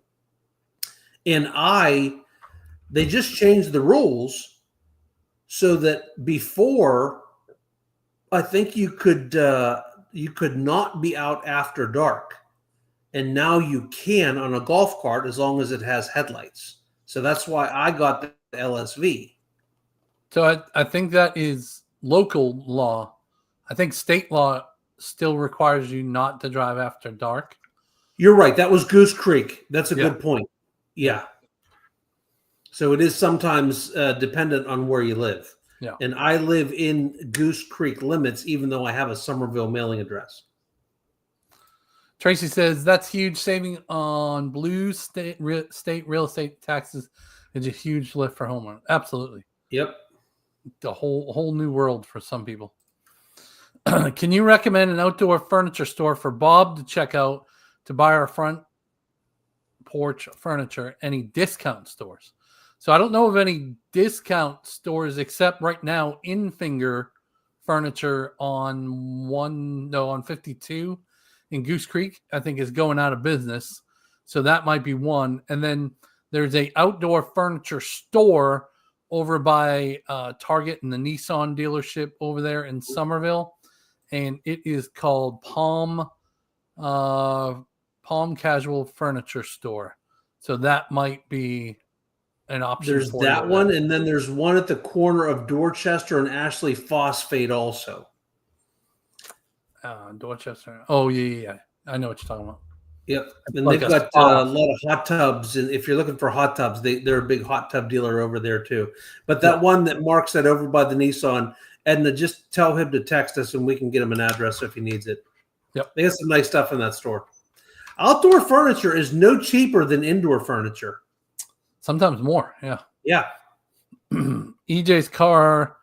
And they just changed the rules so that before, I think you could not be out after dark, and now you can on a golf cart as long as it has headlights. So that's why I got the LSV. So I think that is local law. I think state law still requires you not to drive after dark. You're right. That was Goose Creek. That's a good point. Yeah. So it is sometimes dependent on where you live. Yeah. And I live in Goose Creek limits, even though I have a Summerville mailing address. Tracy says that's huge saving on blue state real estate taxes. It's a huge lift for homeowners. Absolutely. Yep. The whole new world for some people. Can you recommend an outdoor furniture store for Bob to check out to buy our front porch furniture? Any discount stores? So I don't know of any discount stores except right now Infinger Furniture on 52 in Goose Creek, I think, is going out of business. So that might be one. And then there's a outdoor furniture store over by Target and the Nissan dealership over there in Summerville. And it is called Palm Casual Furniture Store. So that might be an option. There's that one, and then there's one at the corner of Dorchester and Ashley Phosphate also. Dorchester. Oh, yeah. I know what you're talking about. Yep. And they've got a lot of hot tubs. And if you're looking for hot tubs, they're a big hot tub dealer over there too. But that one that Mark said over by the Nissan, Edna, just tell him to text us and we can get him an address if he needs it. Yep. They got some nice stuff in that store. Outdoor furniture is no cheaper than indoor furniture. Sometimes more. Yeah. Yeah. EJ's car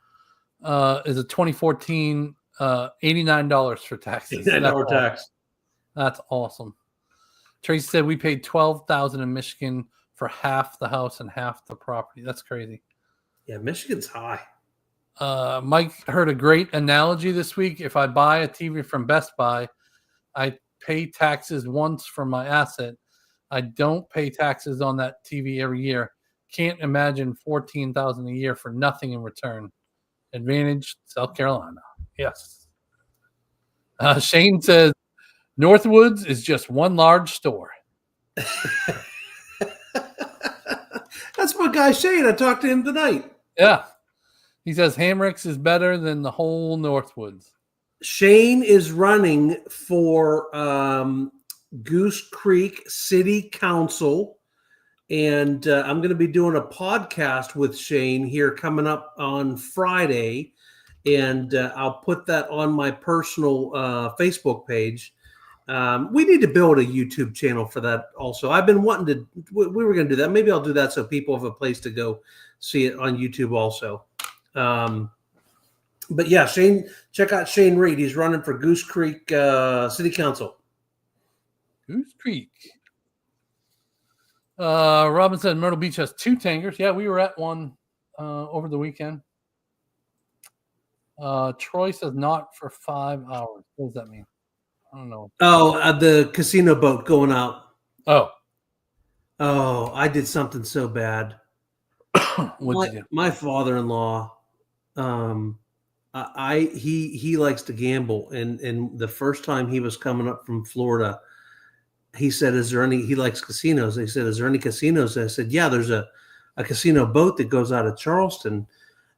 is a 2014 $89 for taxes. $89 tax. That's awesome. Tracy said we paid $12,000 in Michigan for half the house and half the property. That's crazy. Yeah, Michigan's high. Mike heard a great analogy this week. If I buy a TV from Best Buy, I pay taxes once for my asset. I don't pay taxes on that TV every year. Can't imagine $14,000 a year for nothing in return. Advantage, South Carolina. Yes. Shane says Northwoods is just one large store. That's my guy Shane. I talked to him tonight. Yeah. He says Hamrick's is better than the whole Northwoods. Shane is running for Goose Creek City Council, and I'm going to be doing a podcast with Shane here coming up on Friday, and I'll put that on my personal Facebook page. We need to build a YouTube channel for that also. I've been wanting to, we were going to do that. Maybe I'll do that so people have a place to go see it on YouTube also. But yeah, check out Shane Reed. He's running for Goose Creek City Council. Goose Creek. Robin said Myrtle Beach has 2 tankers. Yeah, we were at one over the weekend. Troy says not for 5 hours. What does that mean? I don't know. Oh, the casino boat going out. Oh, I did something so bad. What'd you do? My father-in-law, he likes to gamble, and the first time he was coming up from Florida, he said, "Is there any?" He likes casinos. He said, "Is there any casinos?" I said, "Yeah, there's a casino boat that goes out of Charleston,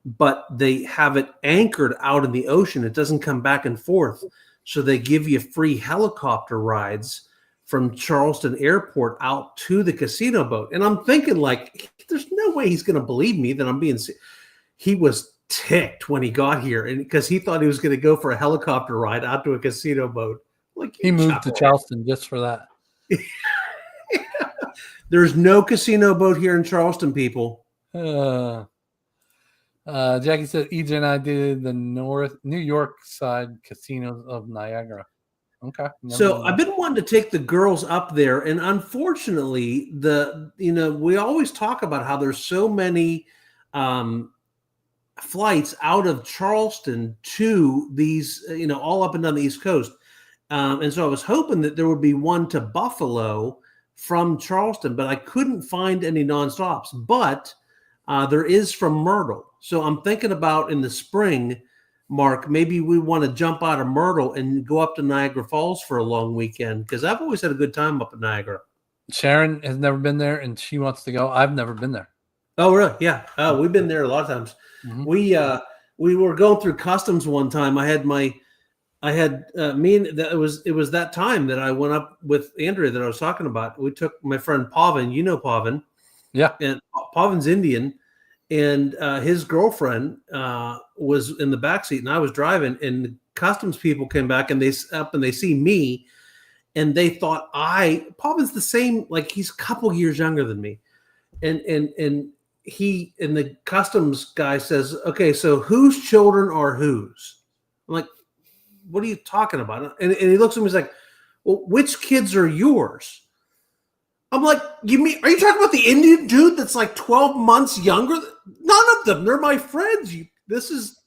but they have it anchored out in the ocean. It doesn't come back and forth, so they give you free helicopter rides from Charleston Airport out to the casino boat." And I'm thinking, like, there's no way he's going to believe me that I'm being. He was ticked when he got here, and because he thought he was going to go for a helicopter ride out to a casino boat. Like, he moved to Charleston just for that. There's no casino boat here in Charleston, people. Jackie said EJ and I did the New York side casinos of Niagara. Okay. So I've been wanting to take the girls up there, and unfortunately, we always talk about how there's so many flights out of Charleston to these, all up and down the East Coast. And so I was hoping that there would be one to Buffalo from Charleston, but I couldn't find any nonstops. But there is from Myrtle. So I'm thinking about in the spring, Mark, maybe we want to jump out of Myrtle and go up to Niagara Falls for a long weekend, because I've always had a good time up at Niagara. Sharon has never been there, and she wants to go. I've never been there. Oh, really? Yeah. We've been there a lot of times. Mm-hmm. We were going through customs one time. It was that time that I went up with Andrea that I was talking about. We took my friend Pavin, Pavin. Yeah. And Pavin's Indian, and his girlfriend was in the backseat, and I was driving, and the customs people came back, and they see me, and they thought Pavin's the same, like he's a couple years younger than me. And the customs guy says, "Okay, so whose children are whose?" I'm like, "What are you talking about?" And he looks at me, he's like, "Well, which kids are yours?" I'm like, are you talking about the Indian dude that's like 12 months younger? None of them. They're my friends. This is.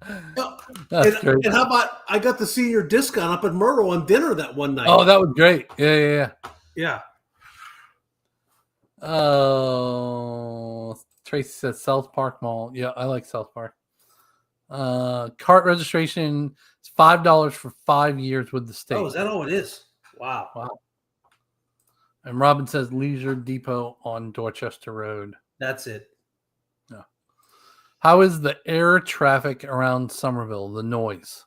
And how about I got the senior discount up at Myrtle on dinner that one night? Oh, that was great. Yeah. Tracy says South Park Mall. Yeah, I like South Park. Cart registration is $5 for 5 years with the state. Oh, is that all it is? Wow. And Robin says Leisure Depot on Dorchester Road. That's it. Yeah. How is the air traffic around Summerville? The noise?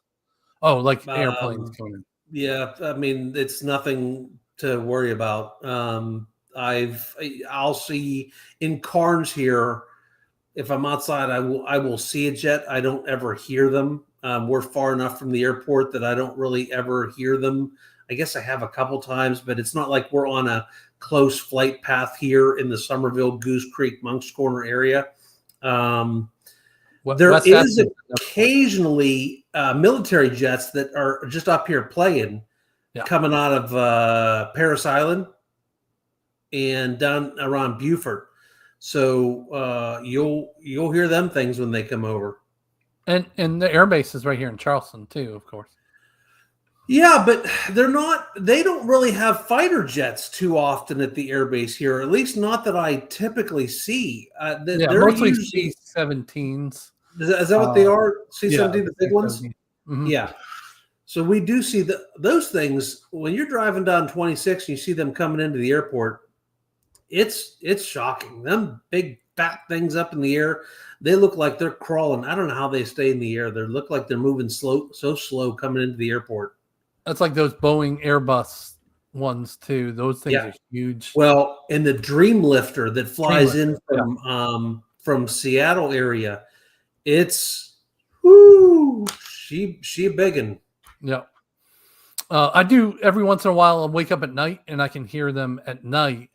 Oh, like airplanes coming in. Yeah, I mean, it's nothing to worry about. I'll see in cars here. If I'm outside, I will see a jet. I don't ever hear them. We're far enough from the airport that I don't really ever hear them. I guess I have a couple times, but it's not like we're on a close flight path here in the Summerville, Goose Creek, Monk's Corner area. There is occasionally military jets that are just up here playing, coming out of Parris Island and down around Beaufort. So you'll hear them things when they come over. And the air base is right here in Charleston too, of course. Yeah, but they don't really have fighter jets too often at the air base here, at least not that I typically see. They're mostly C-17s. Is that what they are? C-17, the big ones? Mm-hmm. Yeah. So we do see those things when you're driving down 26 and you see them coming into the airport. It's shocking. Them big fat things up in the air, they look like they're crawling. I don't know how they stay in the air. They look like they're moving so slow coming into the airport. That's like those Boeing Airbus ones too. Those things are huge. Well, and the Dream Lifter that flies in from Seattle area, it's she a biggin'. Yeah. I do every once in a while. I'll wake up at night and I can hear them at night.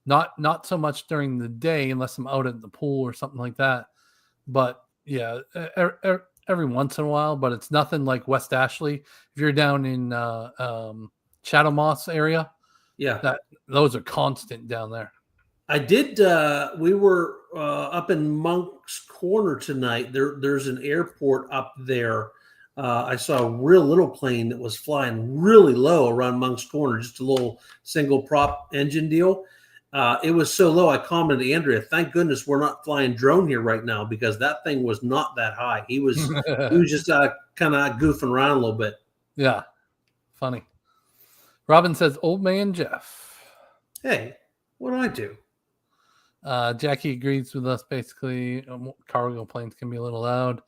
Not so much during the day unless I'm out at the pool or something like that. But yeah, every once in a while. But it's nothing like West Ashley. If you're down in Shadow Moss area, Yeah. those are constant down there. I did. We were up in Monk's Corner tonight. There's an airport up there. I saw a real little plane that was flying really low around Monk's Corner, just a little single prop engine deal. It was so low. I commented to Andrea, "Thank goodness we're not flying drone here right now because that thing was not that high." He was just kind of goofing around a little bit. Yeah, funny. Robin says, "Old man Jeff." Hey, what did I do? Jackie agrees with us. Basically, cargo planes can be a little loud.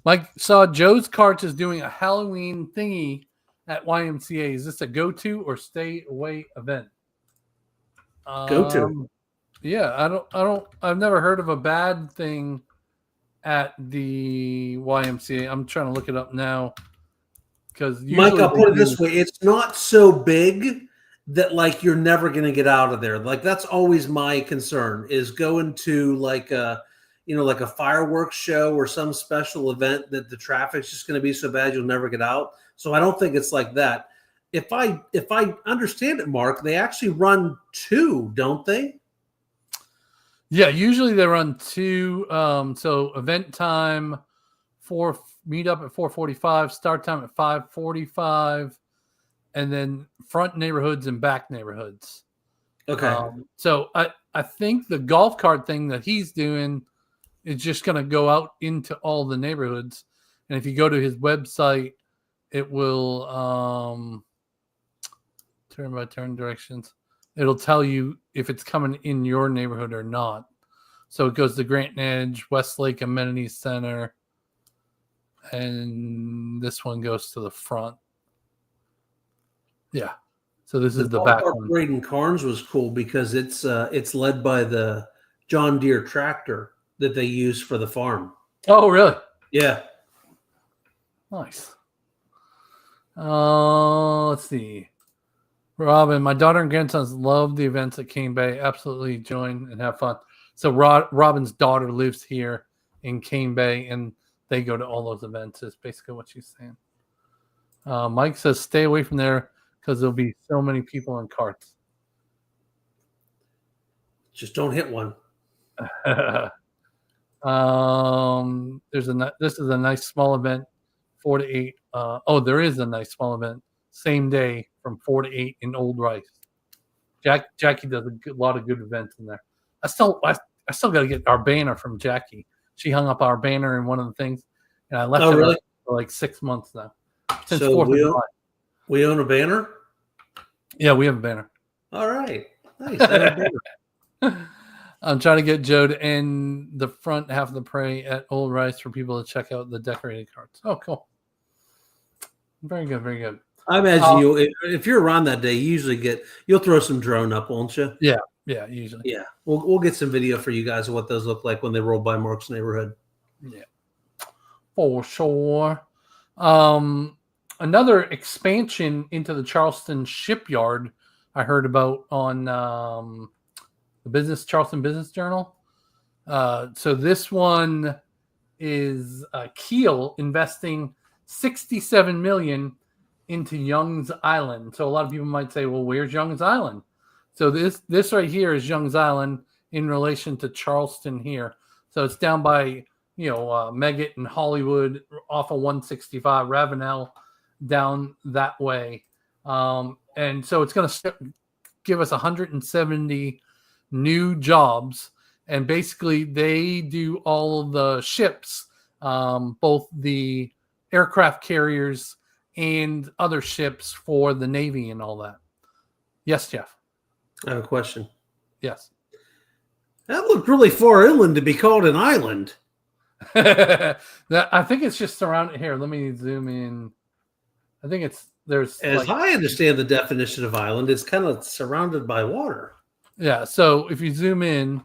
Mike saw Joe's Carts is doing a Halloween thingy at YMCA. Is this a go-to or stay away event? Go-to. Yeah, I've never heard of a bad thing at the YMCA. I'm trying to look it up now because Mike, I'll put it this way: it's not so big that like you're never going to get out of there. Like that's always my concern is going to like a fireworks show or some special event that the traffic's just going to be so bad you'll never get out. So I don't think it's like that. If I understand it, Mark, they actually run 2, don't they? Yeah, usually they run 2. So event time, meet up at 4:45, start time at 5:45. And then front neighborhoods and back neighborhoods. Okay. So I think the golf cart thing that he's doing is just going to go out into all the neighborhoods. And if you go to his website, it will turn by turn directions. It'll tell you if it's coming in your neighborhood or not. So it goes to Grant Edge, Westlake Amenity Center, and this one goes to the front. Yeah. So this is the back one. Braden Carnes was cool because it's led by the John Deere tractor that they use for the farm. Oh, really? Yeah. Nice. Let's see. Robin, my daughter and grandsons love the events at Cane Bay. Absolutely join and have fun. So Robin's daughter lives here in Cane Bay, and they go to all those events. Is basically what she's saying. Mike says stay away from there because there'll be so many people in carts. Just don't hit one. This is a nice small event, 4 to 8. There is a nice small event, same day from 4 to 8 in Old Rice. Jackie does a lot of good events in there. I still got to get our banner from Jackie. She hung up our banner in one of the things, and I left it for like 6 months now. Since 4th of July. We own a banner? Yeah, we have a banner. All right. Nice. I have a banner. I'm trying to get Joe to end the front half of the parade at Old Rice for people to check out the decorated carts. Oh, cool. Very good, very good. I imagine if you're around that day, you'll throw some drone up, won't you? Yeah, usually. Yeah, we'll get some video for you guys of what those look like when they roll by Mark's neighborhood. Yeah, for sure. Another expansion into the Charleston shipyard I heard about on the Charleston Business Journal. So this one is Keel investing $67 million into Young's Island. So a lot of people might say, well, where's Young's Island? So this right here is Young's Island in relation to Charleston here. So it's down by Megget and Hollywood off of 165 Ravenel down that way. And so it's going to give us 170 new jobs. And basically they do all of the ships, both the aircraft carriers and other ships for the Navy and all that. Yes, Jeff. I have a question. Yes. That looked really far inland to be called an island. I think it's just surrounded here. Let me zoom in. I think there's as I understand the definition of island, it's kind of surrounded by water. Yeah. So if you zoom in,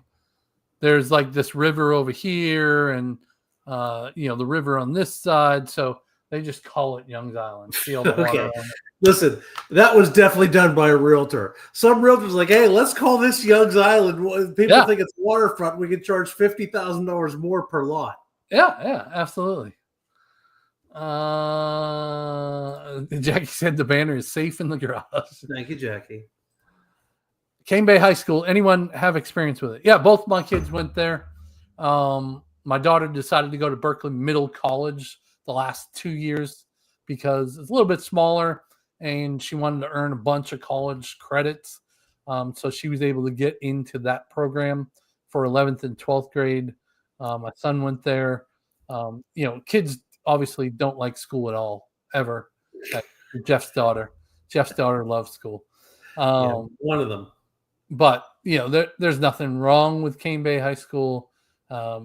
there's like this river over here and the river on this side. So They just call it Young's Island. Seal the Okay. water on it. Listen, that was definitely done by a realtor. Some realtor's like, hey, let's call this Young's Island. People think it's waterfront. We can charge $50,000 more per lot. Yeah, absolutely. Jackie said the banner is safe in the garage. Thank you, Jackie. Cane Bay High School. Anyone have experience with it? Yeah, both my kids went there. My daughter decided to go to Berkeley Middle College the last 2 years because it's a little bit smaller and she wanted to earn a bunch of college credits. So she was able to get into that program for 11th and 12th grade. My son went there. Kids obviously don't like school at all, ever. Jeff's daughter loves school. One of them. But, there's nothing wrong with Cane Bay High School. I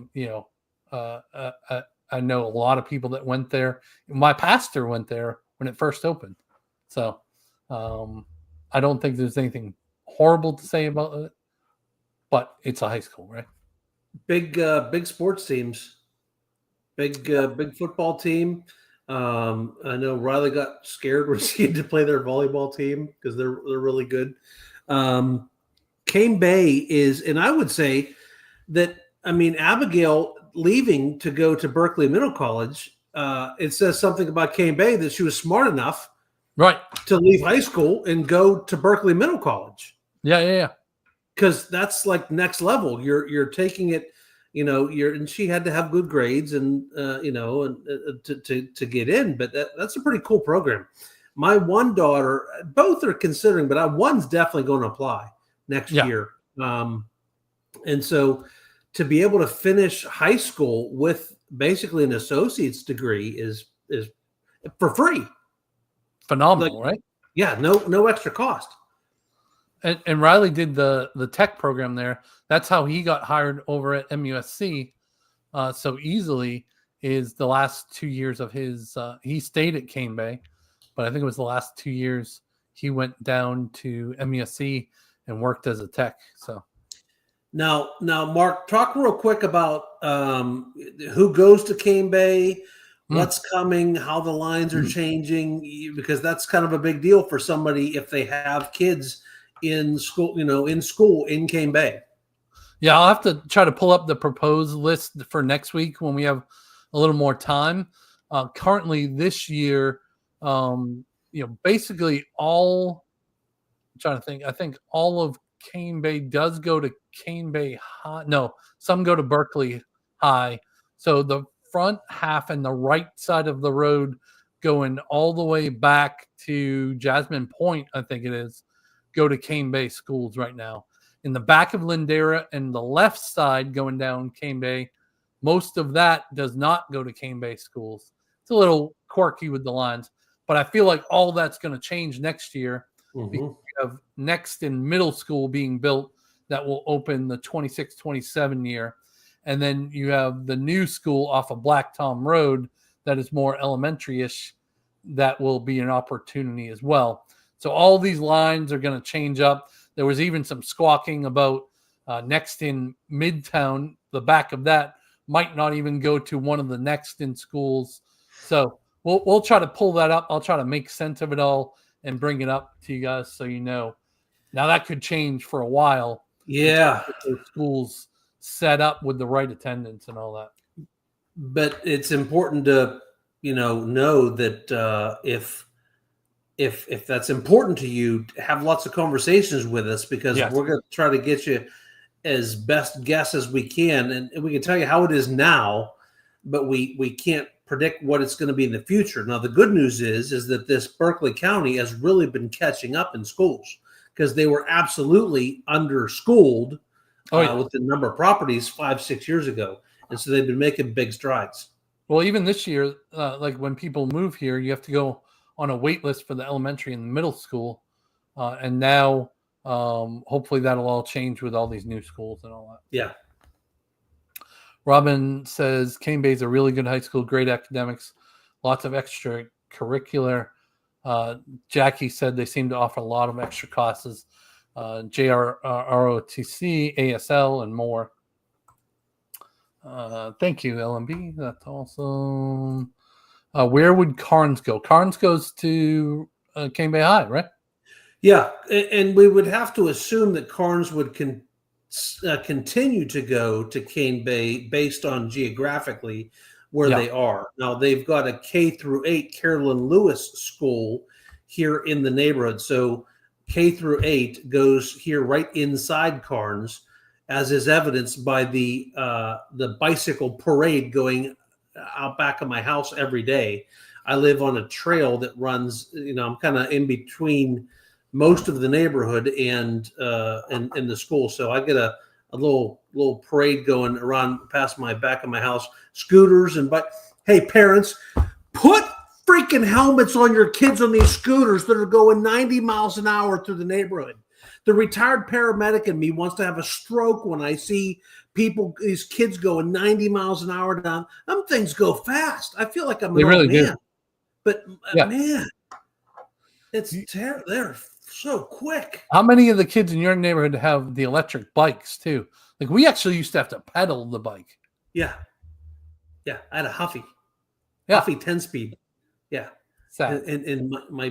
know a lot of people that went there. My pastor went there when it first opened. So I don't think there's anything horrible to say about it, but it's a high school, right? Big sports teams. Big football team. I know Riley got scared when she had to play their volleyball team because they're really good. Cane Bay is, and I would say that, Abigail leaving to go to Berkeley Middle College, it says something about Cane Bay that she was smart enough to leave high school and go to Berkeley Middle College. Yeah. Because that's like next level. You're taking it, and she had to have good grades and to get in, but that's a pretty cool program. My one daughter, both are considering, but one's definitely going to apply next year. And so to be able to finish high school with basically an associate's degree is for free. Phenomenal, right? Yeah, no extra cost. And Riley did the tech program there. That's how he got hired over at MUSC so easily. Is the last 2 years of his he stayed at Cane Bay, but I think it was the last 2 years he went down to MUSC and worked as a tech. So now Mark, talk real quick about who goes to Cane Bay, what's coming, how the lines are changing, because that's kind of a big deal for somebody if they have kids in school, in Cane Bay. Yeah, I'll have to try to pull up the proposed list for next week when we have a little more time. Currently this year, basically all, I'm trying to think, I think all of Cane Bay does go to Cane Bay High. No, some go to Berkeley High. So the front half and the right side of the road going all the way back to Jasmine Point, I think it is, go to Cane Bay schools right now. In the back of Lindera and the left side going down Cane Bay, most of that does not go to Cane Bay schools. It's a little quirky with the lines, but I feel like all that's going to change next year. Because we have Next in middle school being built that will open the 26-27 year. And then you have the new school off of Black Tom Road that is more elementary-ish that will be an opportunity as well. So all these lines are going to change up. There was even some squawking about Next in Midtown. The back of that might not even go to one of the Next in schools. So we'll try to pull that up. I'll try to make sense of it all and bring it up to you guys so you know. Now that could change for a while. Yeah. Schools set up with the right attendance and all that. But it's important to, know that if that's important to you, have lots of conversations with us, because we're going to try to get you as best guess as we can. And we can tell you how it is now, but we can't predict what it's going to be in the future. Now, the good news is that this Berkeley County has really been catching up in schools, because they were absolutely under-schooled with the number of properties 5-6 years ago. And so they've been making big strides. Well, even this year, like when people move here, you have to go on a wait list for the elementary and middle school. And now, hopefully that'll all change with all these new schools and all that. Yeah. Robin says, Cane Bay is a really good high school, great academics, lots of extracurricular. Jackie said they seem to offer a lot of extra classes, JROTC, ASL, and more. Thank you, LMB. That's awesome. Where would Carnes go? Carnes goes to Cane Bay High, right? Yeah, and we would have to assume that Carnes would continue to go to Cane Bay based on geographically where they are. Now, they've got a K-8 Carolyn Lewis school here in the neighborhood. So K-8 goes here right inside Carnes, as is evidenced by the bicycle parade going out back of my house every day. I live on a trail that runs, I'm kind of in between most of the neighborhood and the school. So I get a little parade going around past my back of my house, scooters hey, parents, put freaking helmets on your kids on these scooters that are going 90 miles an hour through the neighborhood. The retired paramedic in me wants to have a stroke when I see these kids going 90 miles an hour down. Them things go fast. I feel like I'm an old man. But man, it's terrible. They're so quick. How many of the kids in your neighborhood have the electric bikes too? Like, we actually used to have to pedal the bike. Yeah. I had a Huffy 10-speed. Yeah. And my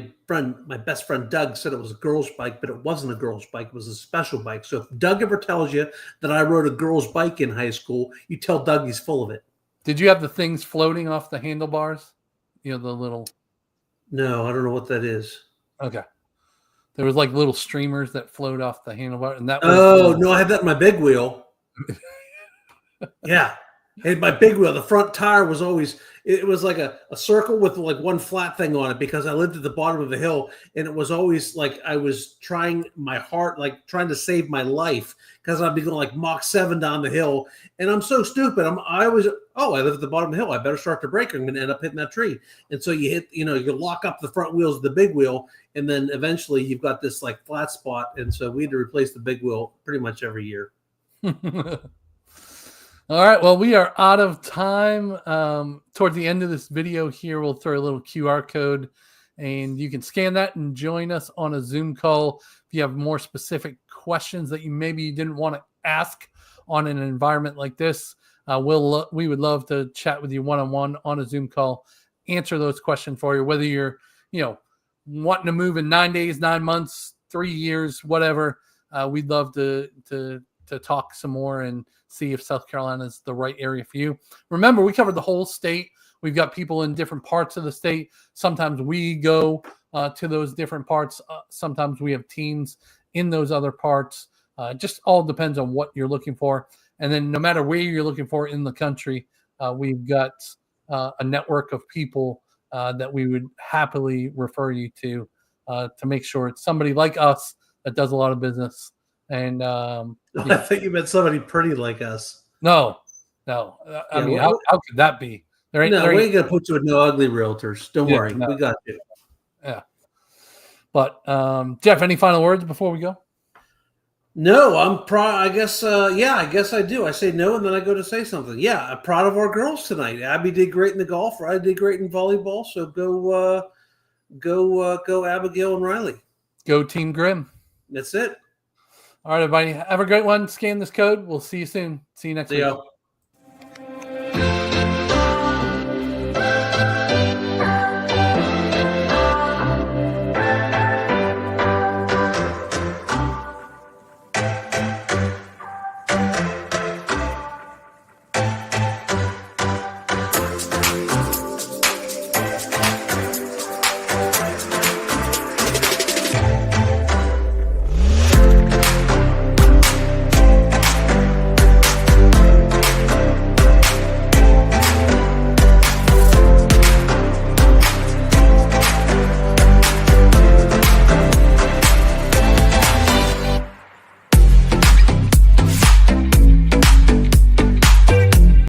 best friend Doug said it was a girl's bike, but it wasn't a girl's bike. It was a special bike. So if Doug ever tells you that I rode a girl's bike in high school, you tell Doug he's full of it. Did you have the things floating off the handlebars? The little. No, I don't know what that is. Okay. There was like little streamers that float off the handlebar, and that. No, I had that in my big wheel. Yeah. And my big wheel, the front tire was always, it was like a circle with like one flat thing on it because I lived at the bottom of a hill, and it was always like I was trying to save my life because I'd be going like Mach 7 down the hill, and I'm so stupid. I live at the bottom of the hill. I better start the brake. I'm going to end up hitting that tree. And so you lock up the front wheels of the big wheel, and then eventually you've got this like flat spot. And so we had to replace the big wheel pretty much every year. All right. Well, we are out of time. Toward the end of this video here, we'll throw a little QR code, and you can scan that and join us on a Zoom call. If you have more specific questions that you didn't want to ask on an environment like this, we would love to chat with you one-on-one on a Zoom call, answer those questions for you, whether you're, wanting to move in 9 days, 9 months, 3 years, whatever. We'd love to talk some more and see if South Carolina is the right area for you. Remember, we covered the whole state. We've got people in different parts of the state. Sometimes we go to those different parts. Sometimes we have teams in those other parts. Just all depends on what you're looking for. And then no matter where you're looking for in the country, we've got a network of people that we would happily refer you to make sure it's somebody like us that does a lot of business. And I think you meant somebody pretty like us. No. I mean, how could that be? We ain't gonna put you with no ugly realtors. Don't worry, we got you. Yeah. But Jeff, any final words before we go? No, I guess I do. I say no, and then I go to say something. Yeah, I'm proud of our girls tonight. Abby did great in the golf. I did great in volleyball. So go Abigail and Riley. Go Team Grim. That's it. All right, everybody. Have a great one. Scan this code. We'll see you soon. See you next week.